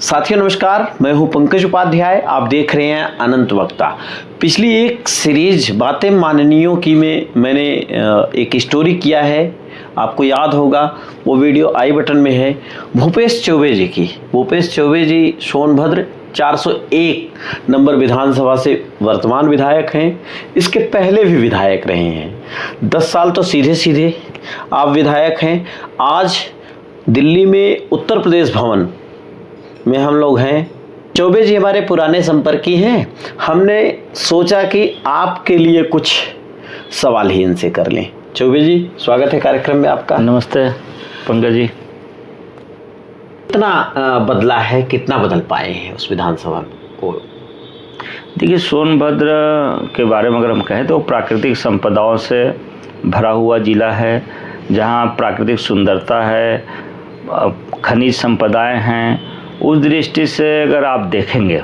साथियों नमस्कार, मैं हूं पंकज उपाध्याय। आप देख रहे हैं अनंत वक्ता। पिछली एक सीरीज बातें माननीयों की में मैंने एक स्टोरी किया है, आपको याद होगा, वो वीडियो आई बटन में है। भूपेश चौबे जी की। भूपेश चौबे जी सोनभद्र 401 नंबर विधानसभा से वर्तमान विधायक हैं। इसके पहले भी विधायक रहे हैं। 10 साल तो सीधे सीधे आप विधायक हैं। आज दिल्ली में उत्तर प्रदेश भवन में हम लोग हैं। चौबे जी हमारे पुराने संपर्की हैं। हमने सोचा कि आपके लिए कुछ सवाल ही इनसे कर लें। चौबे जी, स्वागत है कार्यक्रम में आपका। नमस्ते पंकज जी। कितना बदला है, कितना बदल पाए हैं उस विधानसभा को? देखिए, सोनभद्र के बारे में अगर हम कहें तो प्राकृतिक संपदाओं से भरा हुआ जिला है, जहां प्राकृतिक सुंदरता है, खनिज संपदाएं हैं। उस दृष्टि से अगर आप देखेंगे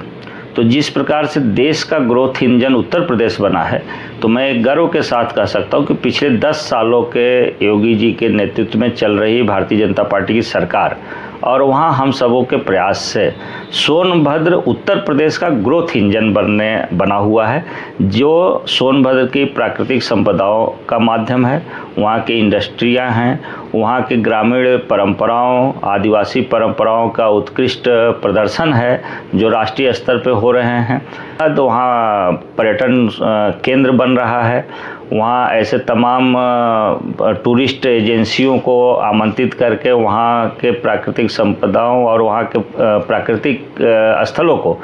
तो जिस प्रकार से देश का ग्रोथ इंजन उत्तर प्रदेश बना है, तो मैं गर्व के साथ कह सकता हूं कि पिछले 10 सालों के योगी जी के नेतृत्व में चल रही भारतीय जनता पार्टी की सरकार और वहां हम सबों के प्रयास से सोनभद्र उत्तर प्रदेश का ग्रोथ इंजन बना हुआ है, जो सोनभद्र की प्राकृतिक संपदाओं का माध्यम है। वहाँ की इंडस्ट्रियाँ हैं, वहाँ के ग्रामीण परंपराओं, आदिवासी परंपराओं का उत्कृष्ट प्रदर्शन है जो राष्ट्रीय स्तर पे हो रहे हैं। तो वहाँ पर्यटन केंद्र बन रहा है। वहाँ ऐसे तमाम टूरिस्ट एजेंसियों को आमंत्रित करके वहाँ के प्राकृतिक संपदाओं और वहाँ के प्राकृतिक स्थलों को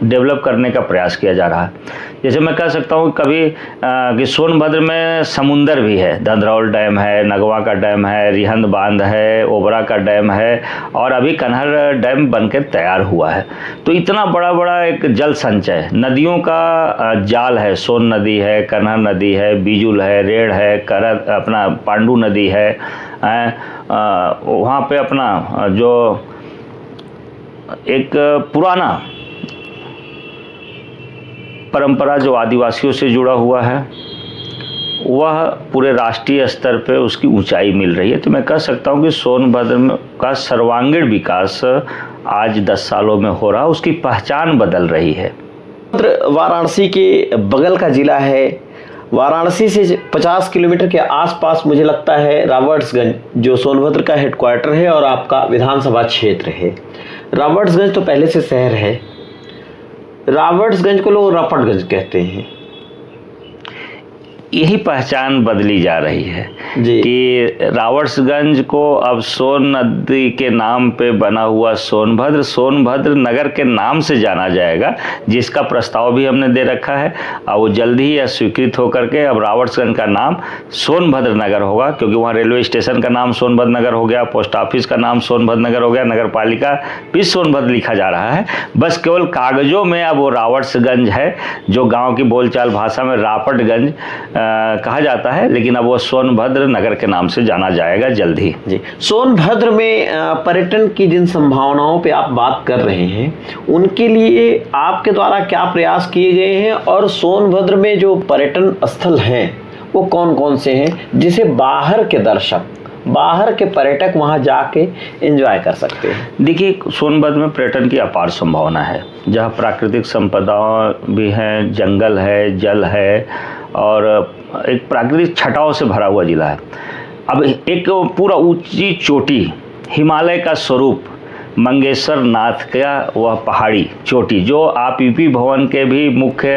डेवलप करने का प्रयास किया जा रहा है। जैसे मैं कह सकता हूँ कभी कि सोनभद्र में समुंदर भी है, धंधरौल डैम है, नगवा का डैम है, रिहंद बांध है, ओबरा का डैम है और अभी कन्हर डैम बनकर तैयार हुआ है। तो इतना बड़ा बड़ा एक जल संचय, नदियों का जाल है। सोन नदी है, कन्हर नदी है, बीजुल है, रेड़ है, करत अपना पांडू नदी है। वहाँ पे अपना जो एक पुराना परंपरा जो आदिवासियों से जुड़ा हुआ है, वह पूरे राष्ट्रीय स्तर पे उसकी ऊंचाई मिल रही है। तो मैं कह सकता हूं कि सोनभद्र का सर्वांगीण विकास आज 10 सालों में हो रहा है, उसकी पहचान बदल रही है। वाराणसी के बगल का जिला है। वाराणसी से 50 किलोमीटर के आसपास मुझे लगता है रावर्ट्सगंज, जो सोनभद्र का हेडक्वार्टर है और आपका विधानसभा क्षेत्र है। रावर्ट्सगंज तो पहले से शहर है। रावर्ट्सगंज को लोग रापटगंज कहते हैं। यही पहचान बदली जा रही है कि रावर्ट्सगंज को अब सोन नदी के नाम पे बना हुआ सोनभद्र नगर के नाम से जाना जाएगा, जिसका प्रस्ताव भी हमने दे रखा है और वो जल्दी ही स्वीकृत होकर के अब रावर्ट्सगंज का नाम सोनभद्र नगर होगा, क्योंकि वहाँ रेलवे स्टेशन का नाम सोनभद्र नगर हो गया, पोस्ट ऑफिस का नाम सोनभद्र नगर हो गया, नगर पालिका भी सोनभद्र लिखा जा रहा है। बस केवल कागजों में अब वो रावर्ट्सगंज है, जो गाँव की बोलचाल भाषा में रापटगंज कहा जाता है, लेकिन अब वो सोनभद्र नगर के नाम से जाना जाएगा जल्द ही। जी, सोनभद्र में पर्यटन की जिन संभावनाओं पे आप बात कर रहे हैं, उनके लिए आपके द्वारा क्या प्रयास किए गए हैं और सोनभद्र में जो पर्यटन स्थल हैं वो कौन कौन से हैं, जिसे बाहर के दर्शक, बाहर के पर्यटक वहां जाके एंजॉय कर सकते हैं? देखिए, सोनभद्र में पर्यटन की अपार संभावना है, जहाँ प्राकृतिक संपदाएं भी हैं, जंगल है, जल है और एक प्राकृतिक छटाओं से भरा हुआ जिला है। अब एक पूरा ऊंची चोटी, हिमालय का स्वरूप, मंगेश्वर नाथ का वह पहाड़ी चोटी, जो आप यूपी भवन के भी मुख्य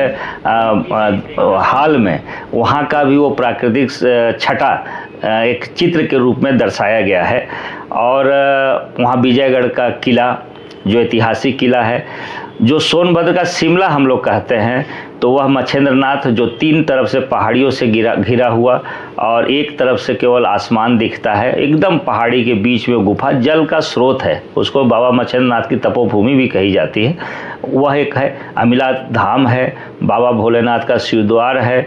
हाल में वहाँ का भी वो प्राकृतिक छटा एक चित्र के रूप में दर्शाया गया है। और वहाँ विजयगढ़ का किला, जो ऐतिहासिक किला है, जो सोनभद्र का शिमला हम लोग कहते हैं, तो वह मच्छेंद्रनाथ, जो 3 तरफ से पहाड़ियों से घिरा हुआ और एक तरफ से केवल आसमान दिखता है, एकदम पहाड़ी के बीच में गुफा, जल का स्रोत है, उसको बाबा मच्छेंद्रनाथ की तपोभूमि भी कही जाती है, वह एक है। अमिला धाम है, बाबा भोलेनाथ का शिवद्वार है,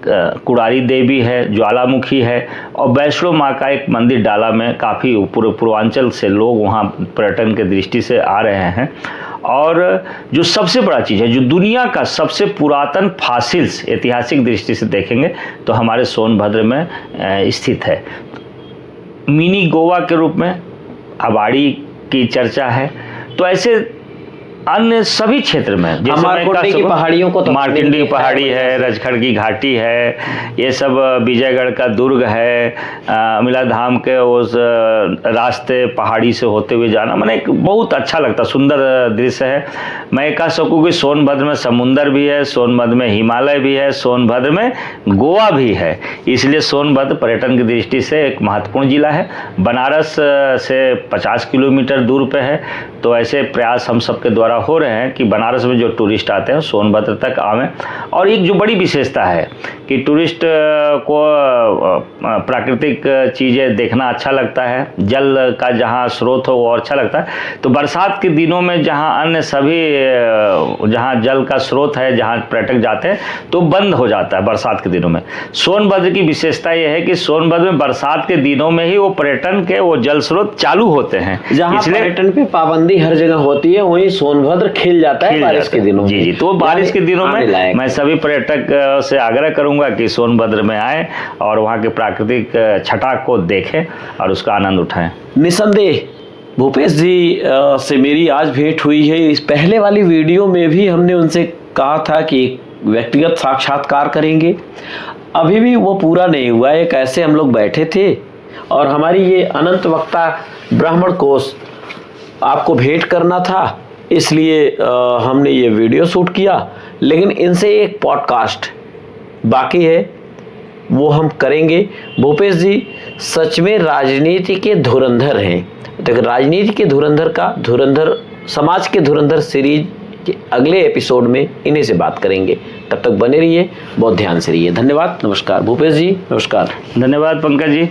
कुड़ारी देवी है, ज्वालामुखी है और वैष्णो माँ का एक मंदिर डाला में। काफ़ी पूर्वांचल से लोग वहाँ पर्यटन के दृष्टि से आ रहे हैं। और जो सबसे बड़ा चीज़ है, जो दुनिया का सबसे पुरातन फॉसिल्स ऐतिहासिक दृष्टि से देखेंगे तो हमारे सोनभद्र में स्थित है। मिनी गोवा के रूप में अबाड़ी की चर्चा है। तो ऐसे अन्य सभी क्षेत्र में, जैसे मार्कंडे की पहाड़ियों को तो मार्कंडे की पहाड़ी है, रजखड़ की घाटी है, ये सब विजयगढ़ का दुर्ग है, अमिला धाम के उस रास्ते पहाड़ी से होते हुए जाना, मैंने एक बहुत अच्छा लगता, सुंदर दृश्य है। मैं कह सकूँ कि सोनभद्र में समुंदर भी है, सोनभद्र में हिमालय भी है, सोनभद्र में गोवा भी है, इसलिए सोनभद्र पर्यटन की दृष्टि से एक महत्वपूर्ण जिला है। बनारस से 50 किलोमीटर दूर पे है। तो ऐसे प्रयास हम सबके द्वारा हो रहे हैं कि बनारस में जो टूरिस्ट आते हैं सोनभद्र तक आवें। और एक जो बड़ी विशेषता है कि टूरिस्ट को प्राकृतिक चीज़ें देखना अच्छा लगता है, जल का जहाँ स्रोत हो वो अच्छा लगता है। तो बरसात के दिनों में जहाँ अन्य सभी जहाँ जल का स्रोत है, जहाँ पर्यटक जाते हैं, तो बंद हो जाता है बरसात के दिनों में। सोनभद्र की विशेषता ये है कि सोनभद्र में बरसात के दिनों में ही वो पर्यटन के वो जल स्रोत चालू होते हैं। जहाँ पर्यटन पे पाबंदी हर जगह होती है, वहीं सोनभद्र खिल जाता है बारिश के दिनों में। जी, तो बारिश के दिनों में मैं सभी पर्यटक से आग्रह करूंगा कि सोनभद्र में आए और वहाँ के प्राकृतिक छटा को देखें और उसका आनंद उठाएं। निसंदेह भूपेश जी से मेरी आज भेंट हुई है। इस पहले वाली वीडियो में भी हमने उनसे कहा था कि एक व्यक्तिगत साक्षात्कार करेंगे, अभी भी वो पूरा नहीं हुआ है। कैसे हम लोग बैठे थे और हमारी ये अनंत वक्ता ब्राह्मण कोश आपको भेंट करना था, इसलिए हमने ये वीडियो शूट किया। लेकिन इनसे एक पॉडकास्ट बाकी है, वो हम करेंगे। भूपेश जी सच में राजनीति के धुरंधर हैं। तो राजनीति के धुरंधर का धुरंधर समाज के धुरंधर सीरीज के अगले एपिसोड में इन्हीं से बात करेंगे। तब तक बने रहिए, बहुत ध्यान से रहिए। धन्यवाद, नमस्कार भूपेश जी। नमस्कार। धन्यवाद पंकज जी।